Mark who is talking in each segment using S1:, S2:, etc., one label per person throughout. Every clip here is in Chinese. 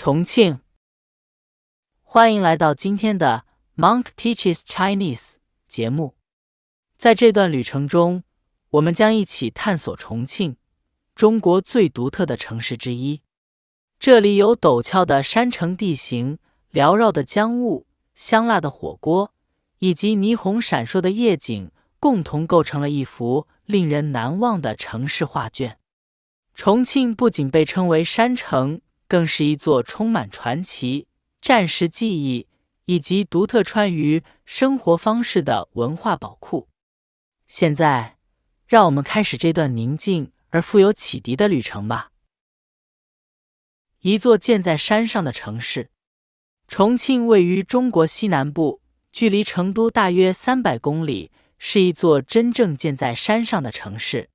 S1: 重庆，欢迎来到今天的 Monk Teaches Chinese 节目。在这段旅程中，我们将一起探索重庆，中国最独特的城市之一。这里有陡峭的山城地形、缭绕的江雾、香辣的火锅，以及霓虹闪烁的夜景，共同构成了一幅令人难忘的城市画卷。重庆不仅被称为山城，更是一座充满传奇、战时记忆以及独特川渝生活方式的文化宝库。现在，让我们开始这段宁静而富有启迪的旅程吧。一座建在山上的城市，重庆位于中国西南部，距离成都大约300公里，是一座真正建在山上的城市。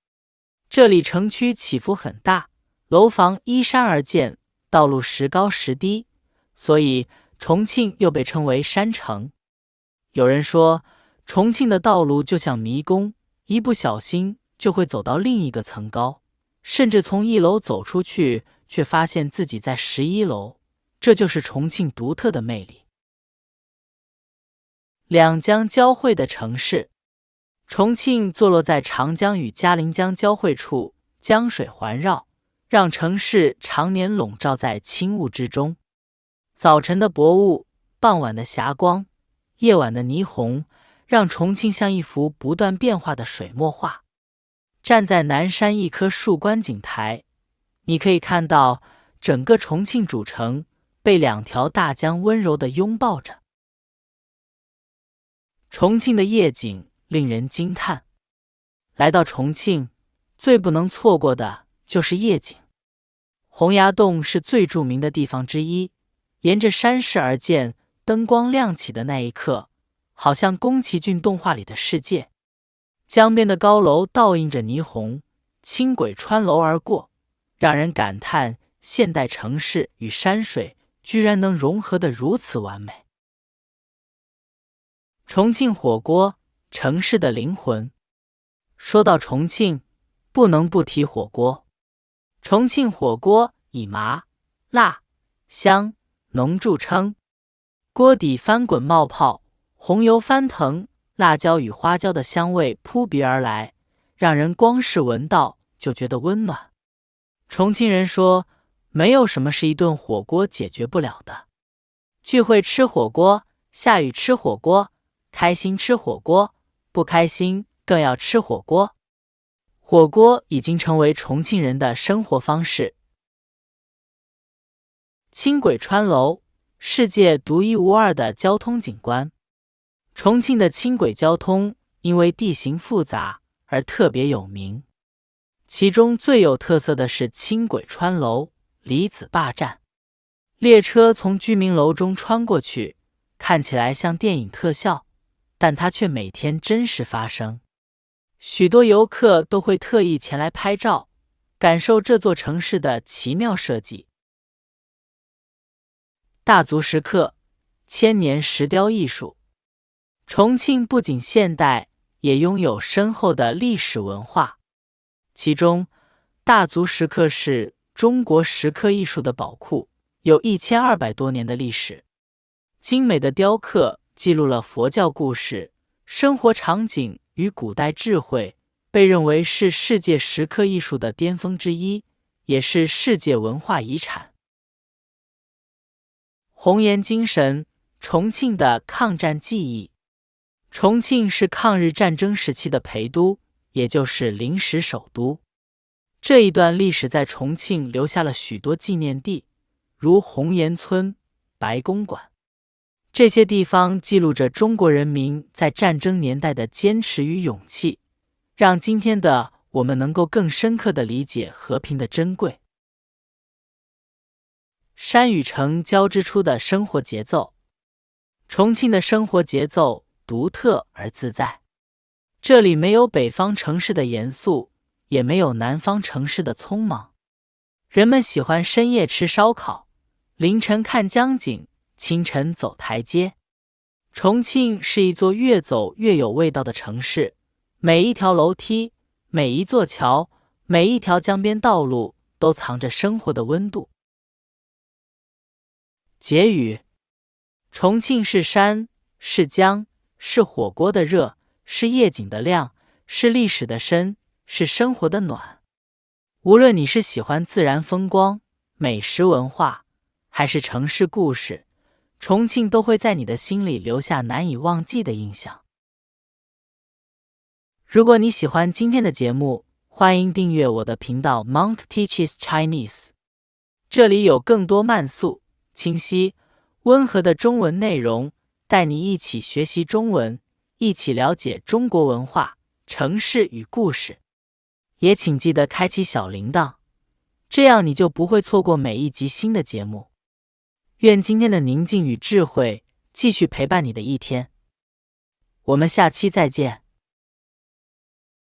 S1: 这里城区起伏很大，楼房依山而建，道路时高时低，所以重庆又被称为山城。有人说，重庆的道路就像迷宫，一不小心就会走到另一个层高，甚至从1楼走出去，却发现自己在11楼。这就是重庆独特的魅力。两江交汇的城市，重庆坐落在长江与嘉陵江交汇处，江水环绕，让城市常年笼罩在轻雾之中。早晨的薄雾，傍晚的霞光，夜晚的霓虹，让重庆像一幅不断变化的水墨画。站在南山一棵树观景台，你可以看到整个重庆主城被2条大江温柔地拥抱着。重庆的夜景令人惊叹。来到重庆，最不能错过的就是夜景。洪崖洞是最著名的地方之一，沿着山势而建，灯光亮起的那一刻，好像宫崎骏动画里的世界。江边的高楼倒映着霓虹，轻轨穿楼而过，让人感叹现代城市与山水居然能融合得如此完美。重庆火锅，城市的灵魂。说到重庆，不能不提火锅。重庆火锅以麻、辣、香、浓著称，锅底翻滚冒泡，红油翻腾，辣椒与花椒的香味扑鼻而来，让人光是闻到就觉得温暖。重庆人说，没有什么是一顿火锅解决不了的。聚会吃火锅，下雨吃火锅，开心吃火锅，不开心更要吃火锅。火锅已经成为重庆人的生活方式。轻轨穿楼，世界独一无二的交通景观。重庆的轻轨交通因为地形复杂而特别有名，其中最有特色的是轻轨穿楼李子坝站。列车从居民楼中穿过去，看起来像电影特效，但它却每天真实发生。许多游客都会特意前来拍照，感受这座城市的奇妙设计。大足石刻，千年石雕艺术。重庆不仅现代，也拥有深厚的历史文化。其中，大足石刻是中国石刻艺术的宝库，有1200多年的历史。精美的雕刻记录了佛教故事、生活场景与古代智慧，被认为是世界石刻艺术的巅峰之一，也是世界文化遗产。红岩精神，重庆的抗战记忆。重庆是抗日战争时期的陪都，也就是临时首都。这一段历史在重庆留下了许多纪念地，如红岩村、白公馆。这些地方记录着中国人民在战争年代的坚持与勇气，让今天的我们能够更深刻地理解和平的珍贵。山与城交织出的生活节奏。重庆的生活节奏独特而自在，这里没有北方城市的严肃，也没有南方城市的匆忙。人们喜欢深夜吃烧烤，凌晨看江景，清晨走台阶。重庆是一座越走越有味道的城市，每一条楼梯，每一座桥，每一条江边道路都藏着生活的温度。结语：重庆是山，是江，是火锅的热，是夜景的亮，是历史的深，是生活的暖。无论你是喜欢自然风光、美食文化，还是城市故事，重庆都会在你的心里留下难以忘记的印象。如果你喜欢今天的节目，欢迎订阅我的频道 Monk Teaches Chinese， 这里有更多慢速、清晰、温和的中文内容，带你一起学习中文，一起了解中国文化、城市与故事。也请记得开启小铃铛，这样你就不会错过每一集新的节目。愿今天的宁静与智慧继续陪伴你的一天。我们下期再见。